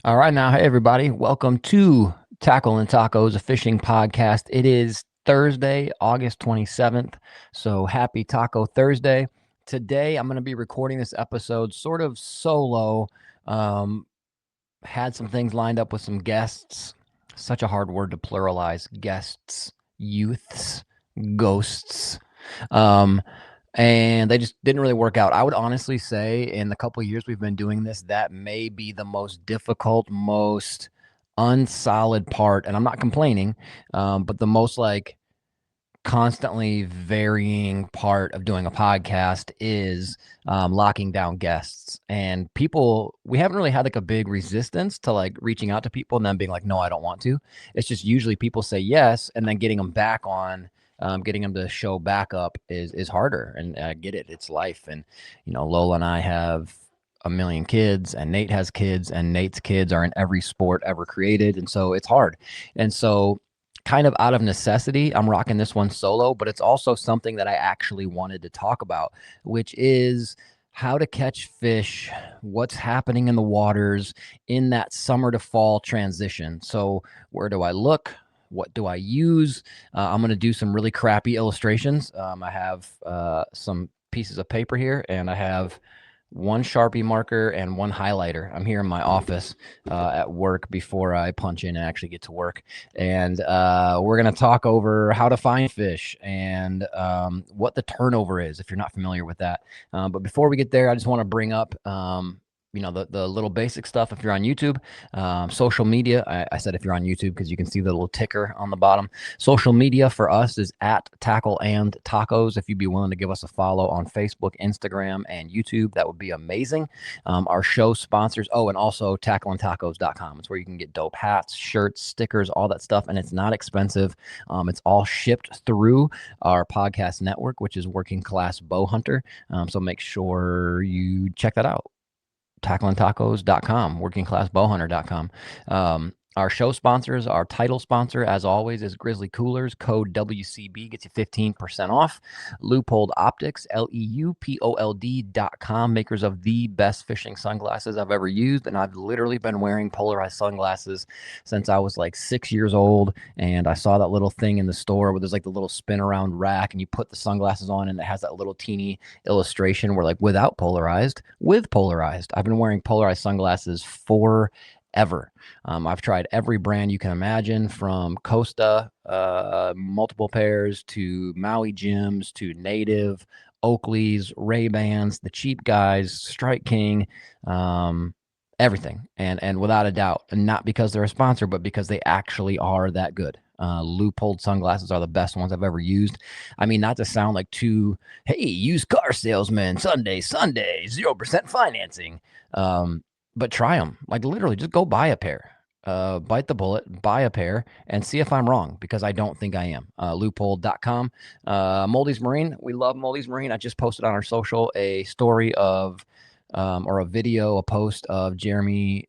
All right, now, hey everybody, welcome to Tackle and Tacos, a fishing podcast. It is Thursday, August 27th, so happy Taco Thursday. Today, I'm going to be recording this episode sort of solo. Um, had some things lined up with some guests. Such a hard word to pluralize. Guests, youths, ghosts. Um, and they just didn't really work out. I would honestly say in the couple of years we've been doing this, that may be the most difficult, most unsolid part. And I'm not complaining, but the most like constantly varying part of doing a podcast is locking down guests. And people, we haven't really had like a big resistance to like reaching out to people and then being like, no, I don't want to. It's just usually people say yes, and then getting them back on. Getting them to show back up is harder, and I get it. It's life, and Lola and I have a million kids, and Nate has kids, and Nate's kids are in every sport ever created, and so it's hard. And so, kind of out of necessity, I'm rocking this one solo, but it's also something that I actually wanted to talk about, which is how to catch fish, what's happening in the waters in that summer to fall transition. So, where do I look? What do I use? I'm going to do some really crappy illustrations. I have some pieces of paper here, and I have one Sharpie marker and one highlighter. I'm here in my office at work before I punch in and actually get to work. And we're going to talk over how to find fish and what the turnover is, if you're not familiar with that. But before we get there, I just want to bring up the little basic stuff. If you're on YouTube, social media, I said if you're on YouTube because you can see the little ticker on the bottom. Social media for us is at Tackle and Tacos. If you'd be willing to give us a follow on Facebook, Instagram, and YouTube, that would be amazing. Our show sponsors, and also tackleandtacos.com. It's where you can get dope hats, shirts, stickers, all that stuff, and it's not expensive. It's all shipped through our podcast network, which is Working Class Bow Hunter. So make sure you check that out. tackleandtacos.com, workingclassbowhunter.com. Our show sponsors, our title sponsor, as always, is Grizzly Coolers. Code WCB gets you 15% off. Leupold Optics, LEUPOLD.com, makers of the best fishing sunglasses I've ever used. And I've literally been wearing polarized sunglasses since I was like 6 years old. And I saw that little thing in the store where there's like the little spin around rack, and you put the sunglasses on, and it has that little teeny illustration where like without polarized, with polarized. I've been wearing polarized sunglasses forever. I've tried every brand you can imagine, from Costa, multiple pairs, to Maui Jims, to Native, Oakleys, Ray-Bans, the cheap guys, Strike King, everything. And without a doubt, and not because they're a sponsor, but because they actually are that good. Leupold sunglasses are the best ones I've ever used. I mean, not to sound like hey, used car salesman, Sunday, 0% financing. But try them. Like literally, just go buy a pair. Bite the bullet, buy a pair, and see if I'm wrong, because I don't think I am. Leupold.com. Moldy's Marine. We love Moldy's Marine. I just posted on our social a story of or a video, a post of Jeremy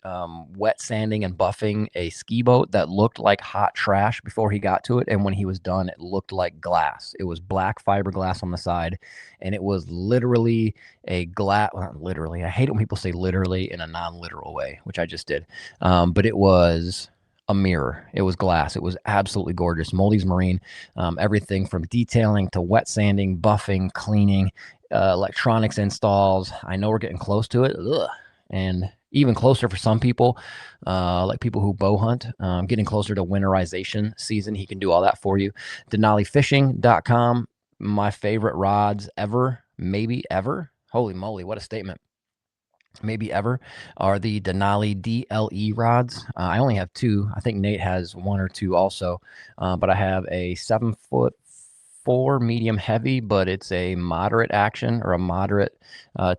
wet sanding and buffing a ski boat that looked like hot trash before he got to it. And when he was done, it looked like glass. It was black fiberglass on the side, and it was literally a glass. Well, not literally. I hate it when people say literally in a non-literal way, which I just did. But it was a mirror. It was glass. It was absolutely gorgeous. Moldy's Marine, everything from detailing to wet sanding, buffing, cleaning, electronics installs. I know we're getting close to it. And even closer for some people, like people who bow hunt, getting closer to winterization season. He can do all that for you. DenaliFishing.com. My favorite rods ever, maybe ever. Holy moly, what a statement. Maybe ever, are the Denali DLE rods. I only have two. I think Nate has one or two also, but I have a 7'4" medium heavy, but it's a moderate action, or a moderate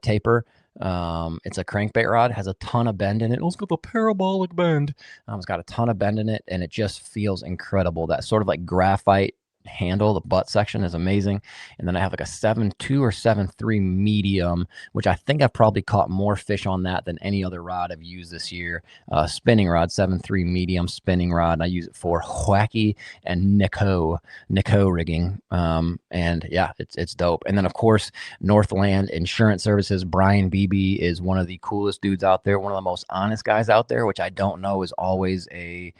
taper. It's a crankbait rod, has a ton of bend in it. It's got the parabolic bend. It's got a ton of bend in it, and it just feels incredible. That sort of like graphite handle, the butt section is amazing. And then I have like a 7.2 or 7.3 medium, which I think I've probably caught more fish on that than any other rod I've used this year. Spinning rod, 7.3 medium spinning rod. And I use it for wacky and Nico rigging. And yeah, it's dope. And then of course, Northland Insurance Services. Brian Beebe is one of the coolest dudes out there, one of the most honest guys out there, which I don't know is always a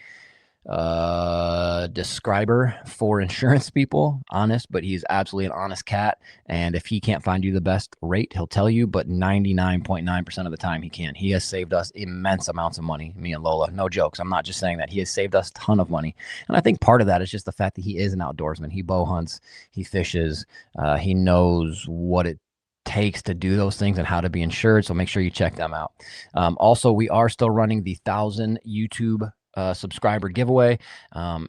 describer for insurance people. Honest, but he's absolutely an honest cat. And if he can't find you the best rate, he'll tell you, but 99.9% of the time he can. He has saved us immense amounts of money, me and Lola. No jokes. I'm not just saying that. He has saved us a ton of money. And I think part of that is just the fact that he is an outdoorsman. He bow hunts, he fishes, he knows what it takes to do those things and how to be insured. So make sure you check them out. Also, we are still running the 1,000 YouTube subscriber giveaway.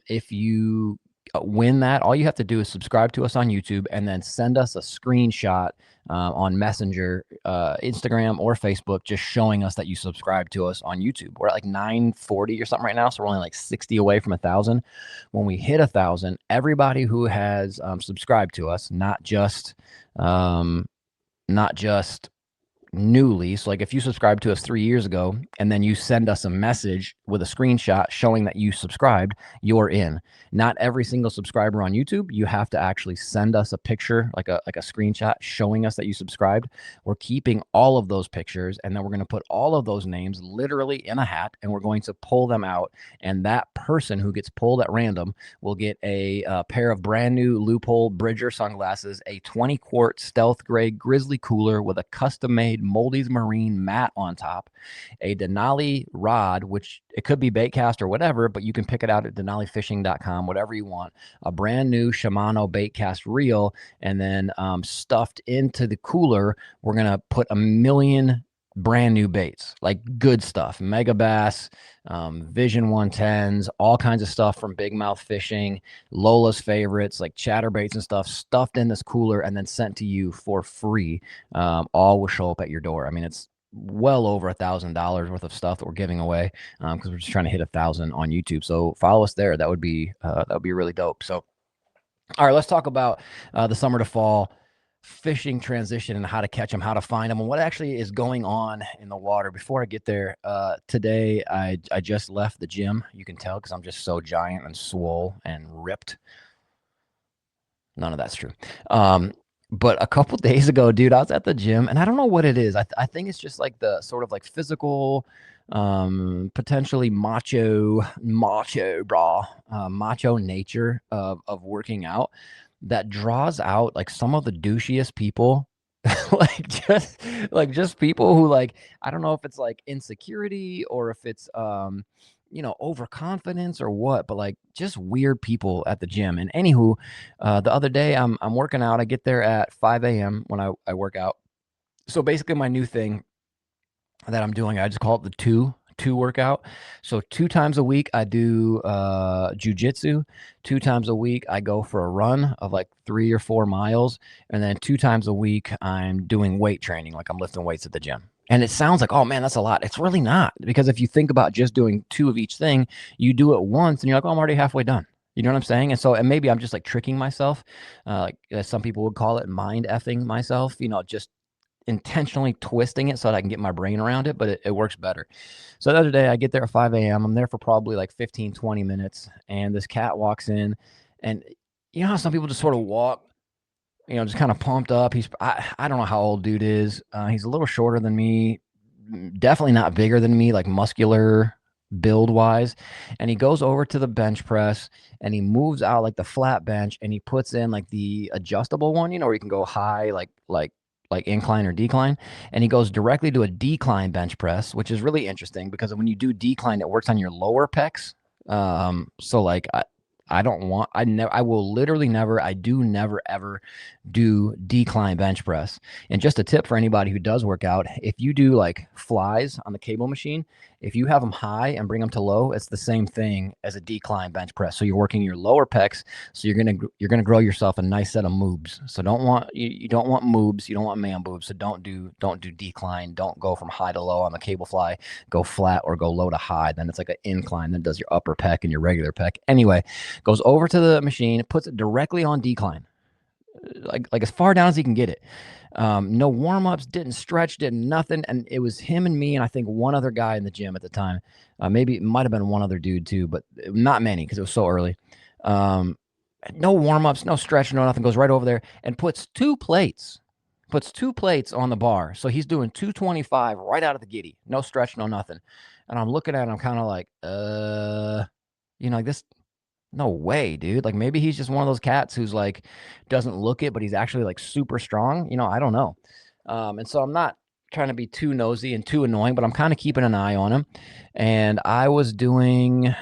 If you win that, all you have to do is subscribe to us on YouTube and then send us a screenshot on Messenger, Instagram, or Facebook, just showing us that you subscribe to us on YouTube. We're at like 940 or something right now, so we're only like 60 away from 1,000. When we hit 1,000, everybody who has subscribed to us, not just newly. So like if you subscribed to us 3 years ago and then you send us a message with a screenshot showing that you subscribed, you're in. Not every single subscriber on YouTube. You have to actually send us a picture, like a screenshot showing us that you subscribed. We're keeping all of those pictures, and then we're going to put all of those names literally in a hat, and we're going to pull them out. And that person who gets pulled at random will get a pair of brand new Leupold Bridger sunglasses, a 20-quart stealth grade Grizzly Cooler with a custom-made Moldy's Marine mat on top, a Denali rod, which it could be baitcast or whatever, but you can pick it out at denalifishing.com, whatever you want, a brand new Shimano baitcast reel, and then stuffed into the cooler, we're going to put 1,000,000 brand new baits, like good stuff, Mega Bass, Vision 110s, all kinds of stuff from Big Mouth Fishing, Lola's favorites, like chatterbaits and stuff, stuffed in this cooler and then sent to you for free. All will show up at your door. I mean, it's well over $1,000 worth of stuff that we're giving away because we're just trying to hit 1,000 on YouTube. So follow us there. That would be really dope. So, all right, let's talk about the summer to fall fishing transition and how to catch them, how to find them, and what actually is going on in the water. Before I get there, today I just left the gym. You can tell because I'm just so giant and swole and ripped. None of that's true. But a couple days ago, dude, I was at the gym, and I don't know what it is. I think it's just like the sort of like physical, potentially macho nature of working out that draws out like some of the douchiest people. like just people who, like, I don't know if it's like insecurity or if it's overconfidence or what, but like just weird people at the gym. And anywho, the other day I'm working out. I get there at 5 a.m. when I work out. So basically my new thing that I'm doing, I just call it the two workout. So 2 times a week I do jujitsu. 2 times a week I go for a run of like 3 or 4 miles, and then 2 times a week I'm doing weight training, like I'm lifting weights at the gym. And it sounds like, oh man, that's a lot. It's really not, because if you think about just doing 2 of each thing, you do it once and you're like, oh, I'm already halfway done. You know what I'm saying? And maybe I'm just like tricking myself, like as some people would call it, mind effing myself, just intentionally twisting it so that I can get my brain around it, but it works better. So the other day I get there at 5 a.m. I'm there for probably like 15, 20 minutes, and this cat walks in, and you know how some people just sort of walk, just kind of pumped up. I don't know how old dude is. He's a little shorter than me, definitely not bigger than me, like muscular build wise. And he goes over to the bench press and he moves out like the flat bench, and he puts in like the adjustable one, where you can go high, like incline or decline. And he goes directly to a decline bench press, which is really interesting because when you do decline, it works on your lower pecs. So like I will literally never ever do decline bench press. And just a tip for anybody who does work out, if you do like flies on the cable machine, if you have them high and bring them to low, it's the same thing as a decline bench press. So you're working your lower pecs. So you're gonna grow yourself a nice set of moobs. So you don't want moobs, you don't want man boobs. So don't do decline. Don't go from high to low on the cable fly. Go flat or go low to high. Then it's like an incline that does your upper pec and your regular pec. Anyway, goes over to the machine, puts it directly on decline, like as far down as he can get it. No warm-ups, didn't stretch, did nothing. And it was him and me, and I think one other guy in the gym at the time. Maybe it might have been one other dude too, but not many because it was so early. No warm-ups, no stretch, no nothing. Goes right over there and puts two plates on the bar. So he's doing 225 right out of the giddy. No stretch, no nothing. And I'm looking at him kind of like, like this. No way, dude. Like maybe he's just one of those cats who's like doesn't look it, but he's actually like super strong. I don't know. And so I'm not trying to be too nosy and too annoying, but I'm kind of keeping an eye on him. And I was I'm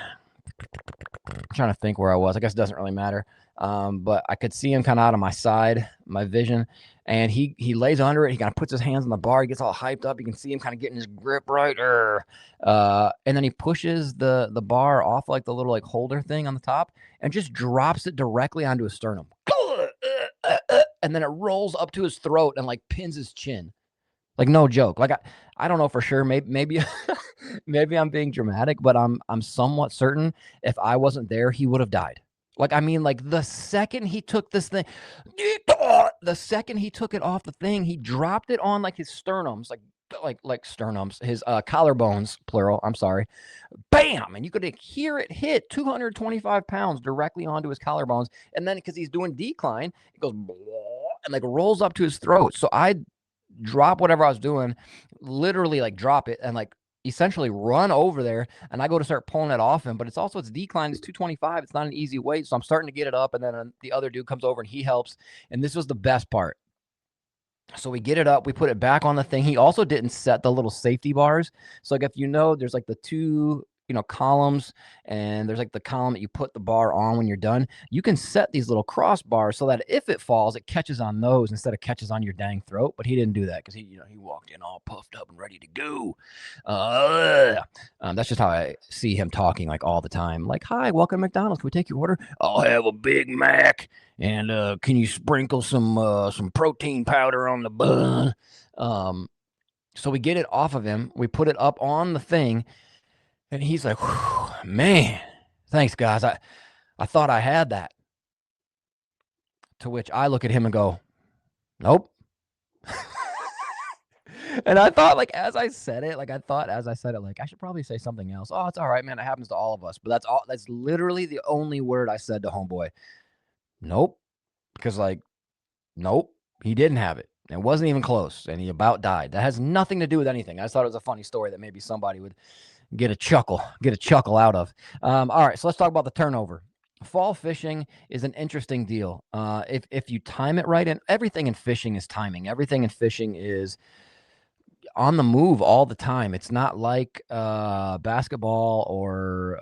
trying to think where I was. I guess it doesn't really matter. But I could see him kind of out of my side, my vision. And he lays under it. He kind of puts his hands on the bar. He gets all hyped up. You can see him kind of getting his grip right. And then he pushes the bar off like the little like holder thing on the top and just drops it directly onto his sternum. And then it rolls up to his throat and like pins his chin. Like no joke. Like I don't know for sure. Maybe maybe I'm being dramatic, but I'm somewhat certain if I wasn't there, he would have died. Like, I mean, like the second he took this thing, the second he took it off the thing, he dropped it on like his sternums, like sternums, his collarbones, plural. I'm sorry. Bam! And you could hear it hit 225 pounds directly onto his collarbones. And then because he's doing decline, it goes and like rolls up to his throat. So I drop whatever I was doing, literally like drop it and like essentially run over there, and I go to start pulling it off him, but it's decline. It's 225. It's not an easy weight. So I'm starting to get it up, and then the other dude comes over and he helps. And this was the best part. So we get it up, we put it back on the thing. He also didn't set the little safety bars. So like if there's like the two columns, and there's like the column that you put the bar on when you're done. You can set these little crossbars so that if it falls, it catches on those instead of catches on your dang throat. But he didn't do that because he walked in all puffed up and ready to go. That's just how I see him talking like all the time. Like, hi, welcome to McDonald's. Can we take your order? I'll have a Big Mac, and can you sprinkle some protein powder on the bun? So we get it off of him. We put it up on the thing. And he's like, man, thanks, guys. I thought I had that. To which I look at him and go, nope. And I thought, like, as I said it, like, I should probably say something else. Oh, it's all right, man. It happens to all of us. But that's literally the only word I said to homeboy. Nope. Because, like, nope, he didn't have it. It wasn't even close. And he about died. That has nothing to do with anything. I just thought it was a funny story that maybe somebody would get a chuckle out of. All right, so let's talk about the turnover. Fall fishing is an interesting deal. If you time it right, and everything in fishing is timing. Everything in fishing is on the move all the time. It's not like basketball or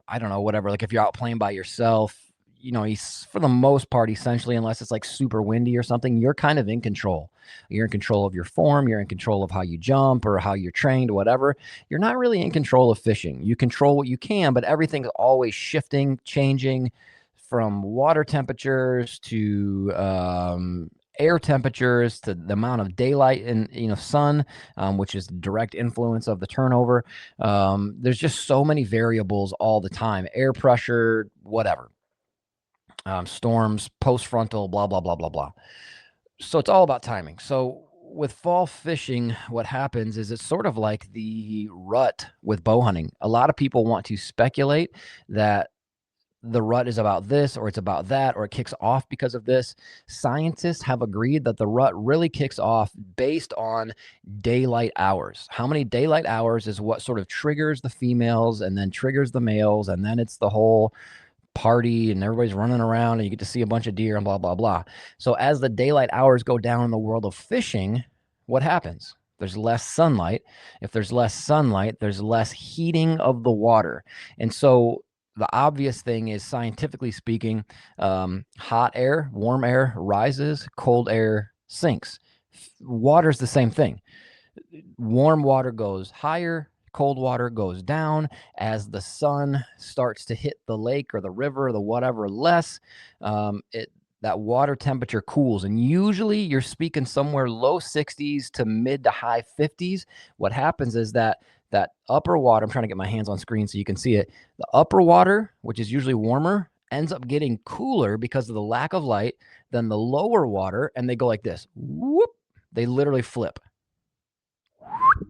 I don't know, whatever. Like if you're out playing by yourself, he's for the most part, essentially, unless it's like super windy or something, you're kind of in control. You're in control of your form. You're in control of how you jump or how you're trained, whatever. You're not really in control of fishing. You control what you can, but everything's always shifting, changing from water temperatures to air temperatures to the amount of daylight and sun, which is direct influence of the turnover. There's just so many variables all the time. Air pressure, whatever. Storms, post-frontal, blah, blah, blah, blah, blah. So it's all about timing. So with fall fishing, what happens is it's sort of like the rut with bow hunting. A lot of people want to speculate that the rut is about this or it's about that, or it kicks off because of this. Scientists have agreed that the rut really kicks off based on daylight hours. How many daylight hours is what sort of triggers the females and then triggers the males, and then it's the whole party and everybody's running around and you get to see a bunch of deer and blah, blah, blah. So as the daylight hours go down in the world of fishing, what happens? There's less sunlight. If there's less sunlight, there's less heating of the water. And so the obvious thing is, scientifically speaking, hot air, warm air rises, cold air sinks. Water's the same thing. Warm water goes higher, cold water goes down. As the sun starts to hit the lake or the river or the whatever less, that water temperature cools. And usually you're speaking somewhere low 60s to mid to high 50s. What happens is that upper water, I'm trying to get my hands on screen so you can see it. The upper water, which is usually warmer, ends up getting cooler because of the lack of light than the lower water, and they go like this. Whoop! They literally flip.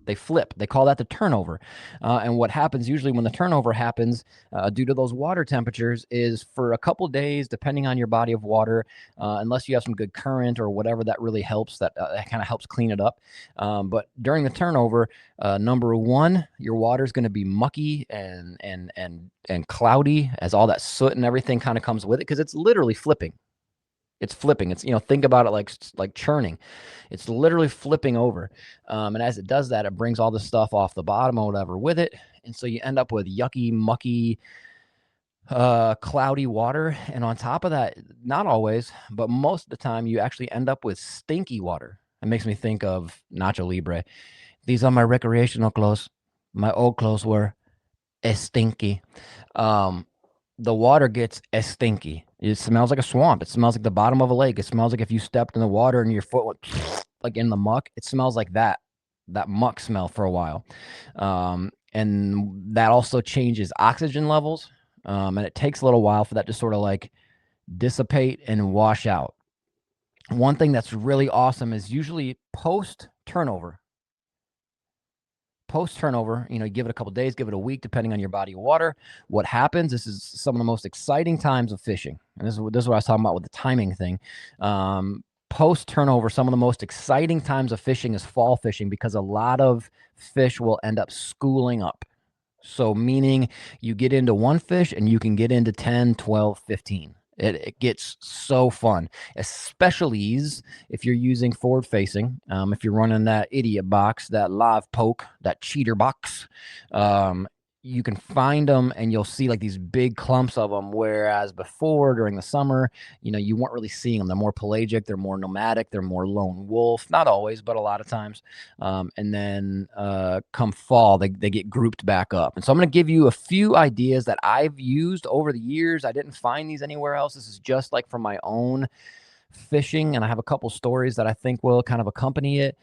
They flip. They call that the turnover. And what happens usually when the turnover happens due to those water temperatures is for a couple days, depending on your body of water, unless you have some good current or whatever that really helps, that kind of helps clean it up. But during the turnover, number one, your water is going to be mucky and cloudy as all that soot and everything kind of comes with it because it's literally flipping. It's flipping. It's, think about it like churning. It's literally flipping over. And as it does that, it brings all the stuff off the bottom or whatever with it. And so you end up with yucky, mucky, cloudy water. And on top of that, not always, but most of the time, you actually end up with stinky water. It makes me think of Nacho Libre. These are my recreational clothes. My old clothes were stinky. The water gets stinky. It smells like a swamp. It smells like the bottom of a lake. It smells like if you stepped in the water and your foot went like in the muck. It smells like that muck smell for a while. And that also changes oxygen levels. And it takes a little while for that to sort of like dissipate and wash out. One thing that's really awesome is usually post turnover, you give it a couple days, give it a week, depending on your body of water. What happens, this is some of the most exciting times of fishing. And this is what I was talking about with the timing thing. Post turnover, some of the most exciting times of fishing is fall fishing because a lot of fish will end up schooling up. So meaning you get into one fish and you can get into 10, 12, 15. It gets so fun, especially if you're using forward facing. If you're running that idiot box, that live poke, that cheater box, you can find them and you'll see like these big clumps of them. Whereas before, during the summer, you weren't really seeing them. They're more pelagic, they're more nomadic, they're more lone wolf. Not always, but a lot of times. And then come fall, they get grouped back up. And so I'm going to give you a few ideas that I've used over the years. I didn't find these anywhere else. This is just like from my own fishing, and I have a couple stories that I think will kind of accompany it.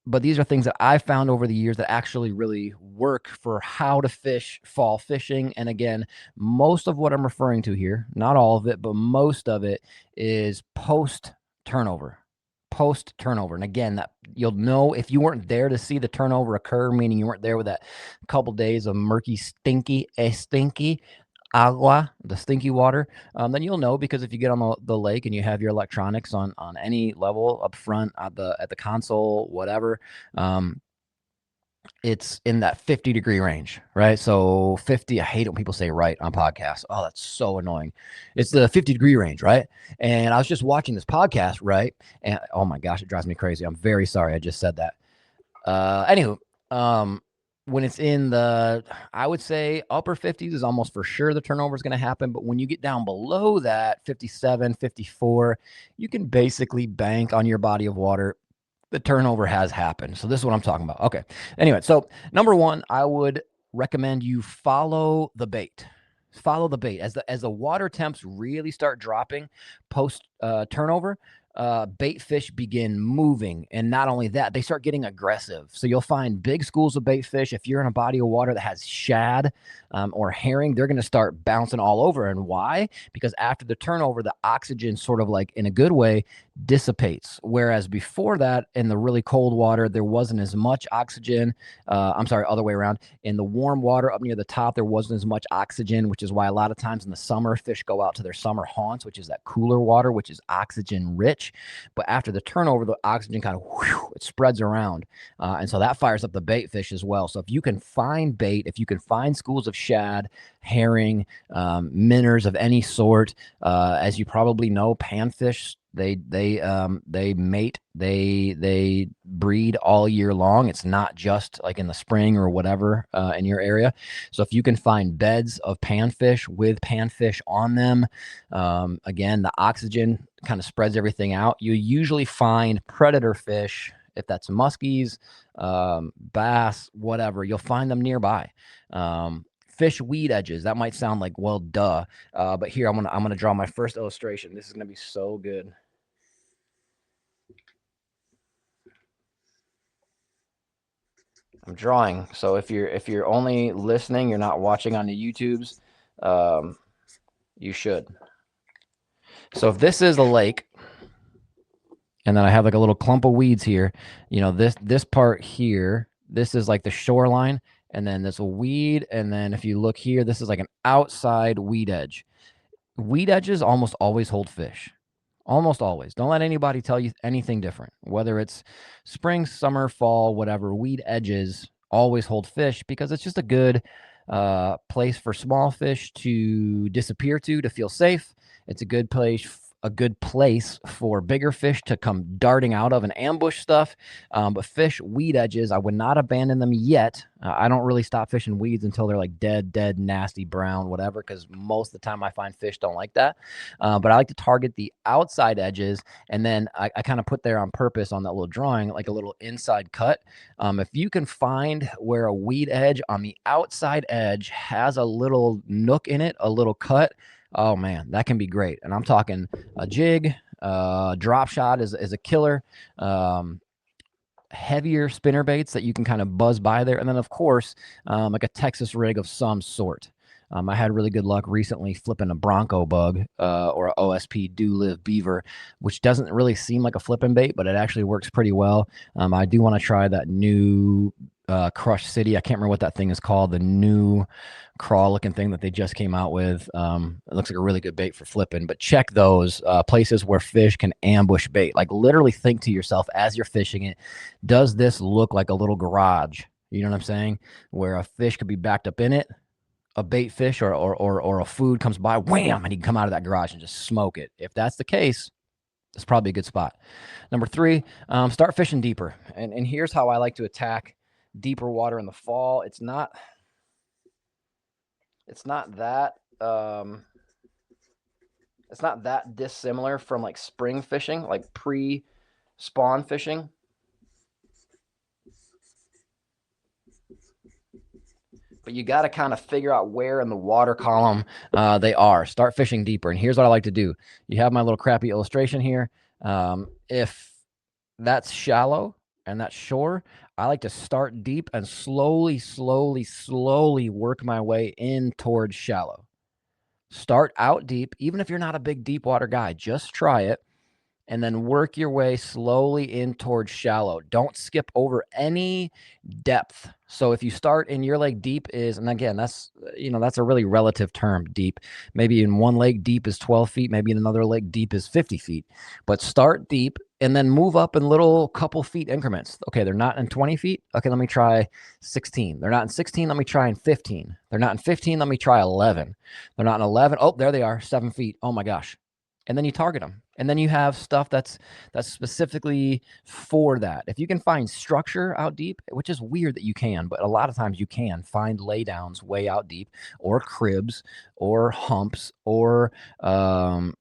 But these are things that I found over the years that actually really work for how to fish fall fishing. And again, most of what I'm referring to here, not all of it, but most of it is post turnover. And again, that you'll know if you weren't there to see the turnover occur, meaning you weren't there with that couple days of murky, stinky agua, the stinky water, then you'll know, because if you get on the lake and you have your electronics on any level up front at the console, whatever, it's in that 50-degree range, right? So 50, I hate it when people say right on podcasts. Oh, that's so annoying. It's the 50-degree range, right? And I was just watching this podcast, right? And oh my gosh, it drives me crazy. I'm very sorry I just said that. Anywho, when it's in the, I would say upper 50s is almost for sure the turnover is going to happen. But when you get down below that, 57, 54, you can basically bank on your body of water. The turnover has happened. So this is what I'm talking about. Okay. Anyway, so number one, I would recommend you follow the bait. Follow the bait as the water temps really start dropping post turnover. Bait fish begin moving, and not only that, they start getting aggressive. So you'll find big schools of bait fish. If you're in a body of water that has shad or herring, they're going to start bouncing all over. And why? Because after the turnover, the oxygen sort of like in a good way dissipates. Whereas before that, in the really cold water, there wasn't as much oxygen. I'm sorry, other way around. In the warm water up near the top, there wasn't as much oxygen, which is why a lot of times in the summer, fish go out to their summer haunts, which is that cooler water, which is oxygen rich. But after the turnover, the oxygen kind of it spreads around. And so that fires up the bait fish as well. So if you can find bait, if you can find schools of shad, herring, minnows of any sort, as you probably know, panfish, they mate, they breed all year long. It's not just like in the spring or whatever in your area. So if you can find beds of panfish with panfish on them, again, the oxygen kind of spreads everything out. You usually find predator fish, if that's muskies, bass, whatever, you'll find them nearby. Fish weed edges. That might sound like, well, duh. But here I'm gonna draw my first illustration. This is gonna be so good. I'm drawing. So if you're only listening, you're not watching on the YouTubes. You should. So if this is a lake, and then I have like a little clump of weeds here, you know, this part here, this is like the shoreline, and then this weed, and then if you look here, this is like an outside weed edge. Weed edges almost always hold fish. Almost always. Don't let anybody tell you anything different. Whether it's spring, summer, fall, whatever, weed edges always hold fish because it's just a good place for small fish to disappear to feel safe. It's a good place for bigger fish to come darting out of and ambush stuff. But fish weed edges, I would not abandon them yet. I don't really stop fishing weeds until they're like dead, nasty, brown, whatever, because most of the time I find fish don't like that. But I like to target the outside edges, and then I kind of put there on purpose on that little drawing, like a little inside cut. If you can find where a weed edge on the outside edge has a little nook in it, a little cut, oh man, that can be great. And I'm talking a jig, drop shot is a killer. Heavier spinner baits that you can kind of buzz by there. And then of course, like a Texas rig of some sort. I had really good luck recently flipping a Bronco bug or a OSP do live beaver, which doesn't really seem like a flipping bait, but it actually works pretty well. I do want to try that new Crush City. I can't remember what that thing is called. The new crawl looking thing that they just came out with. It looks like a really good bait for flipping, but check those places where fish can ambush bait. Like literally think to yourself as you're fishing it, does this look like a little garage? You know what I'm saying? Where a fish could be backed up in it, a bait fish or a food comes by, wham, and he can come out of that garage and just smoke it. If that's the case, it's probably a good spot. Number 3, start fishing deeper. And here's how I like to attack deeper water in the fall. It's not that dissimilar from like spring fishing, like pre-spawn fishing. But you got to kind of figure out where in the water column they are. Start fishing deeper. And here's what I like to do. You have my little crappy illustration here. If that's shallow and that's shore, I like to start deep and slowly work my way in towards shallow. Start out deep, even if you're not a big deep water guy, just try it. And then work your way slowly in towards shallow. Don't skip over any depth. So if you start in your lake deep is, and again, that's a really relative term, deep. Maybe in one lake deep is 12 feet. Maybe in another lake deep is 50 feet. But start deep and then move up in little couple feet increments. Okay, they're not in 20 feet. Okay, let me try 16. They're not in 16. Let me try in 15. They're not in 15. Let me try 11. They're not in 11. Oh, there they are, 7 feet. Oh my gosh. And then you target them. And then you have stuff that's specifically for that. If you can find structure out deep, which is weird that you can, but a lot of times you can find laydowns way out deep, or cribs, or humps, or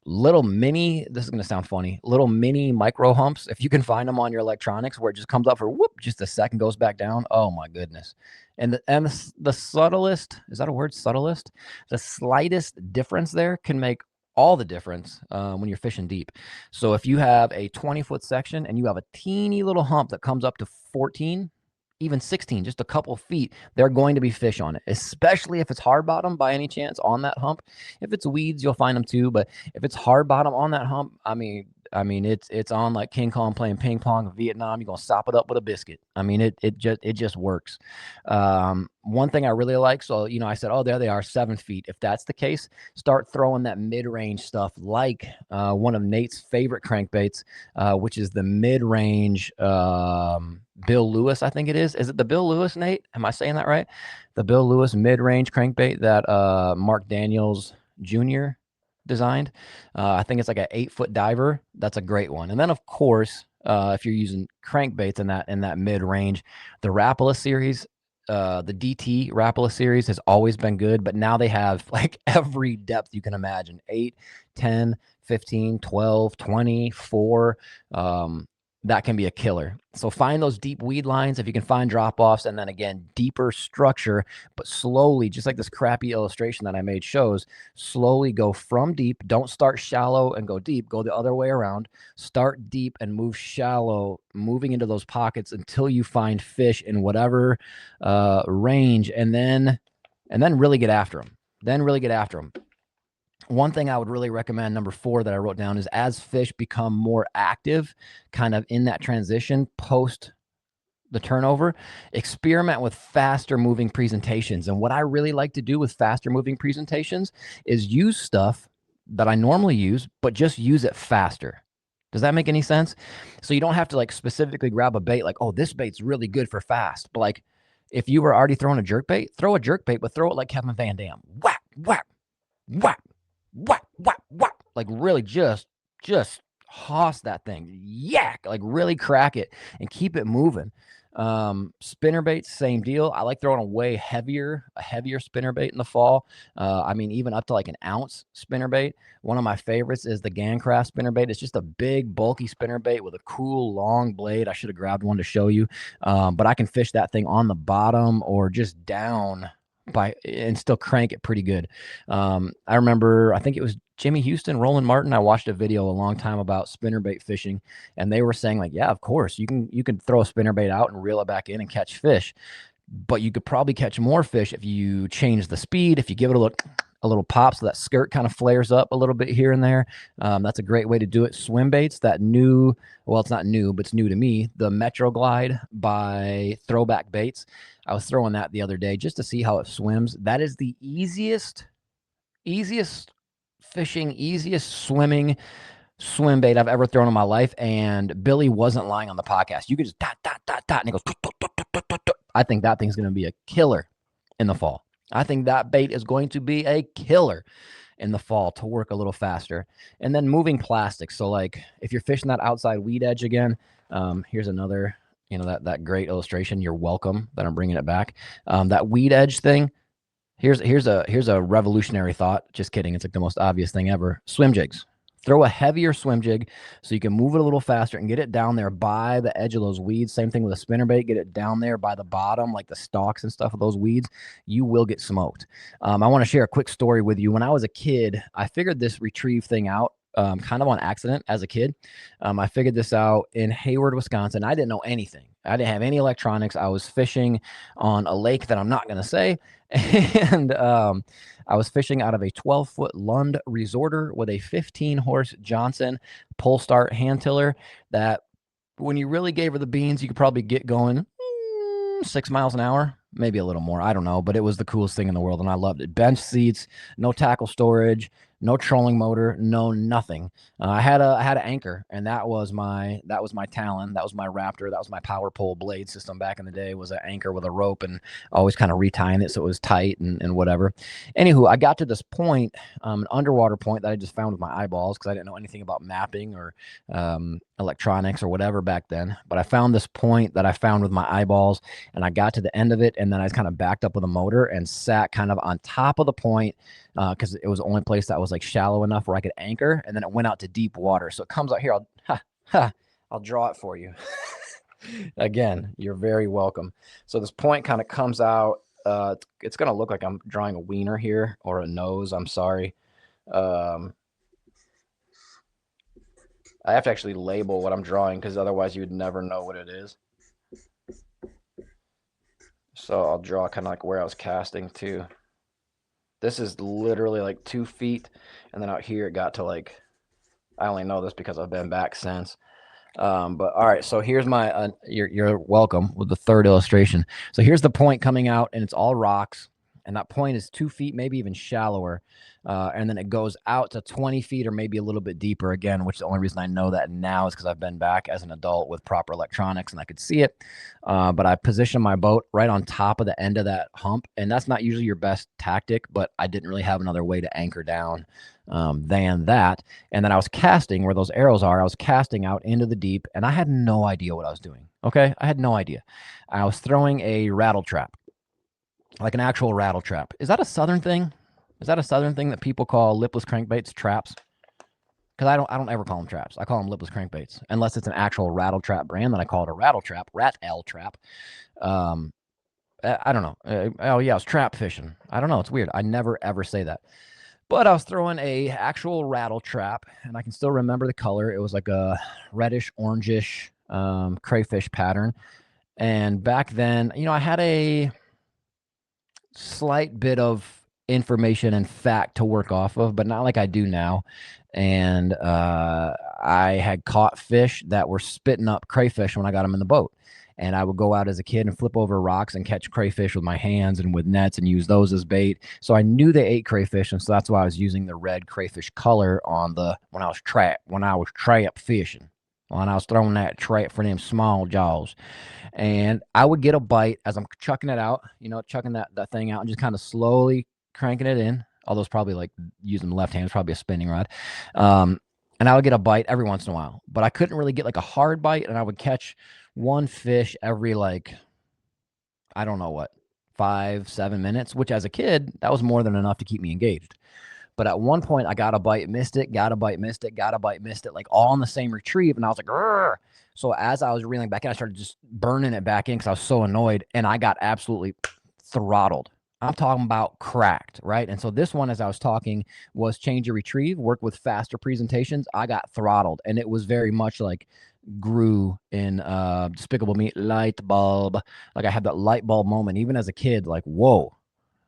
little mini, this is going to sound funny, little mini micro humps. If you can find them on your electronics where it just comes up for whoop, just a second, goes back down. Oh my goodness. And the subtlest, is that a word? Subtlest? The slightest difference there can make all the difference when you're fishing deep. So if you have a 20-foot section and you have a teeny little hump that comes up to 14, even 16, just a couple feet, there are going to be fish on it, especially if it's hard bottom by any chance on that hump. If it's weeds, you'll find them too, but if it's hard bottom on that hump, I mean, it's on like King Kong playing ping pong in Vietnam. You're gonna sop it up with a biscuit. I mean, it just works. One thing I really like, so I said, oh, there they are, 7 feet. If that's the case, start throwing that mid-range stuff, like one of Nate's favorite crankbaits, which is the mid-range Bill Lewis, I think it is. Is it the Bill Lewis, Nate? Am I saying that right? The Bill Lewis mid-range crankbait that Mark Daniels Jr. designed. I think it's like an 8-foot diver. That's a great one. And then of course, if you're using crankbaits in that mid-range, the Rapala series, the DT Rapala series has always been good, but now they have like every depth you can imagine: 8, 10, 15, 12, 24. That can be a killer. So find those deep weed lines if you can find drop-offs, and then again, deeper structure, but slowly, just like this crappy illustration that I made shows, slowly go from deep. Don't start shallow and go deep. Go the other way around. Start deep and move shallow, moving into those pockets until you find fish in whatever range, and then really get after them. One thing I would really recommend, number 4 that I wrote down, is as fish become more active, kind of in that transition post the turnover, experiment with faster moving presentations. And what I really like to do with faster moving presentations is use stuff that I normally use, but just use it faster. Does that make any sense? So you don't have to like specifically grab a bait like, oh, this bait's really good for fast. But like if you were already throwing a jerk bait, throw a jerk bait, but throw it like Kevin Van Dam. Whack, whack, whack, whack, whack, whack. Like really just hoss that thing. Yak, like really crack it and keep it moving. Spinner baits, same deal. I like throwing a heavier spinner bait in the fall. I mean, even up to like an ounce spinner bait. One of my favorites is the Gancraft spinner bait. It's just a big, bulky spinner bait with a cool long blade. I should have grabbed one to show you. But I can fish that thing on the bottom or just down and still crank it pretty good. I remember, I think it was Jimmy Houston, Roland Martin. I watched a video a long time about spinnerbait fishing, and they were saying like, yeah, of course you can throw a spinnerbait out and reel it back in and catch fish, but you could probably catch more fish if you change the speed, if you give it a little pop so that skirt kind of flares up a little bit here and there. That's a great way to do it. Swim baits, that new, well, it's not new, but it's new to me, the Metro Glide by Throwback Baits. I was throwing that the other day just to see how it swims. That is the easiest fishing, easiest swimming swim bait I've ever thrown in my life. And Billy wasn't lying on the podcast. You could just dot, dot, dot, dot, and it goes, dot, dot, dot, dot, dot, dot. I think that thing's going to be a killer in the fall. I think that bait is going to be a killer in the fall to work a little faster. And then moving plastics. So like if you're fishing that outside weed edge again, here's another, that great illustration. You're welcome that I'm bringing it back. That weed edge thing. Here's a revolutionary thought. Just kidding. It's like the most obvious thing ever. Swim jigs. Throw a heavier swim jig so you can move it a little faster and get it down there by the edge of those weeds. Same thing with a spinnerbait. Get it down there by the bottom, like the stalks and stuff of those weeds. You will get smoked. I want to share a quick story with you. When I was a kid, I figured this retrieve thing out kind of on accident as a kid. I figured this out in Hayward, Wisconsin. I didn't know anything. I didn't have any electronics. I was fishing on a lake that I'm not going to say. And I was fishing out of a 12-foot Lund resorter with a 15-horse Johnson pull start hand tiller that when you really gave her the beans, you could probably get going 6 miles an hour, maybe a little more. I don't know, but it was the coolest thing in the world, and I loved it. Bench seats, no tackle storage, no trolling motor, no nothing. I had an anchor, and that was my Talon, that was my Raptor, that was my power pole blade system back in the day. Was an anchor with a rope, and always kind of retying it so it was tight and whatever. Anywho, I got to this point, an underwater point that I just found with my eyeballs because I didn't know anything about mapping or electronics or whatever back then. But I found this point that I found with my eyeballs, and I got to the end of it, and then I just kind of backed up with a motor and sat kind of on top of the point because it was the only place that was like shallow enough where I could anchor, and then it went out to deep water. So it comes out here. I'll draw it for you. Again, you're very welcome. So this point kind of comes out. It's going to look like I'm drawing a wiener here or a nose. I'm sorry. I have to actually label what I'm drawing because otherwise you would never know what it is. So I'll draw kind of like where I was casting too. This is literally like 2 feet. And then out here it got to like, I only know this because I've been back since. But all right, so here's my, you're welcome with the third illustration. So here's the point coming out, and it's all rocks. And that point is 2 feet, maybe even shallower. And then it goes out to 20 feet or maybe a little bit deeper again, which the only reason I know that now is because I've been back as an adult with proper electronics and I could see it. But I positioned my boat right on top of the end of that hump. And that's not usually your best tactic, but I didn't really have another way to anchor down than that. And then I was casting where those arrows are. I was casting out into the deep, and I had no idea what I was doing. Okay. I had no idea. I was throwing a rattle trap. Like an actual rattle trap. Is that a southern thing? Is that a southern thing that people call lipless crankbaits traps? Because I don't ever call them traps. I call them lipless crankbaits. Unless it's an actual rattle trap brand, then I call it a rattle trap, rat-l trap. I don't know. Oh yeah, I was trap fishing. I don't know. It's weird. I never ever say that. But I was throwing a actual rattle trap, and I can still remember the color. It was like a reddish, orangish crayfish pattern. And back then, I had a slight bit of information and fact to work off of, but not like I do now. And I had caught fish that were spitting up crayfish when I got them in the boat. And I would go out as a kid and flip over rocks and catch crayfish with my hands and with nets and use those as bait. So I knew they ate crayfish, and so that's why I was using the red crayfish color on the when I was trap fishing, when I was throwing that trap for them small jaws. And I would get a bite as I'm chucking it out, chucking that thing out and just kind of slowly cranking it in. Although it's probably like using the left hand, it's probably a spinning rod. And I would get a bite every once in a while, but I couldn't really get like a hard bite. And I would catch one fish every I don't know what, 5-7 minutes, which as a kid, that was more than enough to keep me engaged. But at one point I got a bite, missed it, got a bite, missed it, got a bite, missed it, like all in the same retrieve. And I was like, "Grr." So as I was reeling back in, I started just burning it back in because I was so annoyed, and I got absolutely throttled. I'm talking about cracked, right? And so this one, as I was talking, was change your retrieve, work with faster presentations. I got throttled, and it was very much like Gru in Despicable Me, light bulb. Like I had that light bulb moment, even as a kid, like, whoa,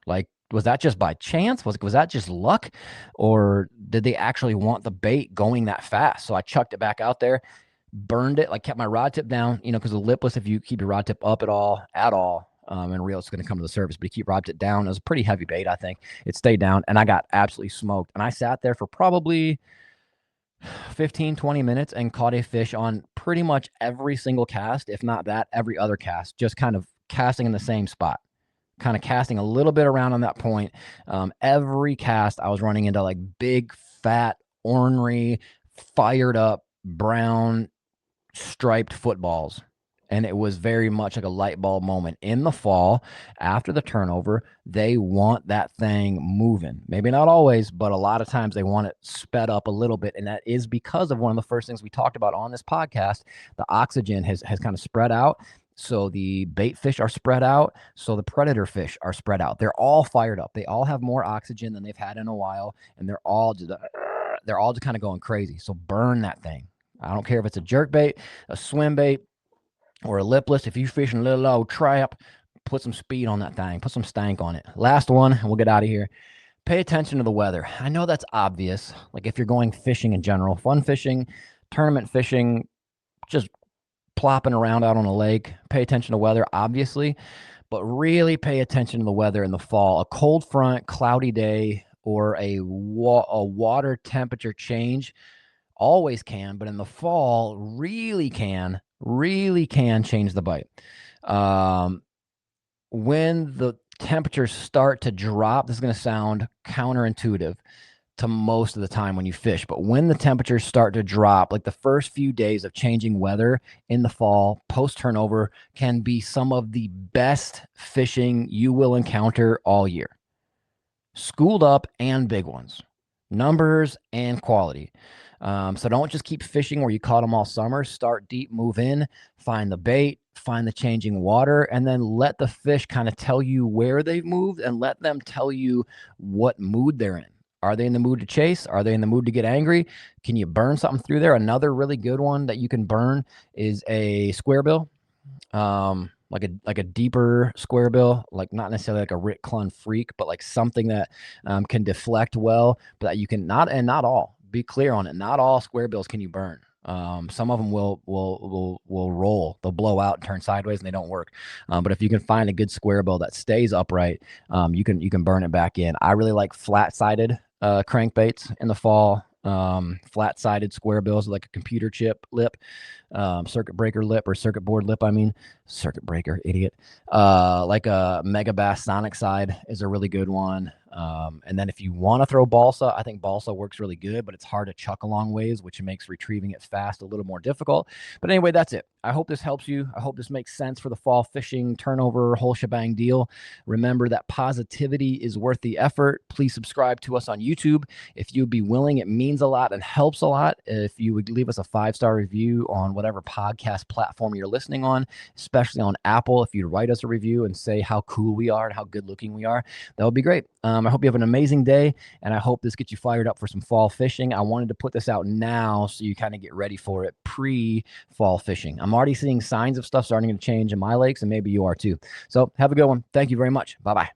like, was that just by chance? Was that just luck? Or did they actually want the bait going that fast? So I chucked it back out there, burned it, like kept my rod tip down, because the lipless, if you keep your rod tip up at all, and reel, it's going to come to the surface, but you keep rod tip down. It was a pretty heavy bait, I think. It stayed down, and I got absolutely smoked. And I sat there for probably 15-20 minutes and caught a fish on pretty much every single cast, if not that, every other cast, just kind of casting in the same spot, kind of casting a little bit around on that point. Every cast I was running into like big, fat, ornery, fired up, brown, striped footballs. And it was very much like a light bulb moment. In the fall, after the turnover, they want that thing moving. Maybe not always, but a lot of times they want it sped up a little bit. And that is because of one of the first things we talked about on this podcast. The oxygen has kind of spread out. So the bait fish are spread out. So the predator fish are spread out. They're all fired up. They all have more oxygen than they've had in a while. And they're all just kind of going crazy. So burn that thing. I don't care if it's a jerk bait, a swim bait, or a lipless. If you're fishing a little old trap, put some speed on that thing. Put some stank on it. Last one, and we'll get out of here. Pay attention to the weather. I know that's obvious. Like if you're going fishing in general, fun fishing, tournament fishing, just plopping around out on a lake, pay attention to weather, obviously, but really pay attention to the weather in the fall. A cold front, cloudy day, or a water temperature change always can, but in the fall really can change the bite. When the temperatures start to drop, this is going to sound counterintuitive to most of the time when you fish, but when the temperatures start to drop, like the first few days of changing weather in the fall, post turnover, can be some of the best fishing you will encounter all year. Schooled up and big ones, numbers and quality. So don't just keep fishing where you caught them all summer. Start deep, move in, find the bait, find the changing water, and then let the fish kind of tell you where they've moved and let them tell you what mood they're in. Are they in the mood to chase? Are they in the mood to get angry? Can you burn something through there? Another really good one that you can burn is a square bill. Like a deeper square bill, like not necessarily like a Rick Clun freak, but like something that can deflect well, but that you can not all. Be clear on it. Not all square bills can you burn. Some of them will roll. They'll blow out and turn sideways, and they don't work. But if you can find a good square bill that stays upright, you can burn it back in. I really like flat-sided crankbaits in the fall. Flat-sided square bills with like a computer chip lip, circuit breaker lip, or circuit board lip. I mean, circuit breaker, idiot. Like a Mega Bass Sonic side is a really good one. And then if you want to throw balsa, I think balsa works really good, but it's hard to chuck a long ways, which makes retrieving it fast a little more difficult. But anyway, that's it. I hope this helps you. I hope this makes sense for the fall fishing turnover whole shebang deal. Remember that positivity is worth the effort. Please subscribe to us on YouTube if you'd be willing. It means a lot and helps a lot if you would leave us a 5-star review on whatever podcast platform you're listening on, especially on Apple. If you'd write us a review and say how cool we are and how good looking we are, that would be great. I hope you have an amazing day, and I hope this gets you fired up for some fall fishing. I wanted to put this out now so you kind of get ready for it pre-fall fishing. I'm already seeing signs of stuff starting to change in my lakes, and maybe you are too. So have a good one. Thank you very much. Bye-bye.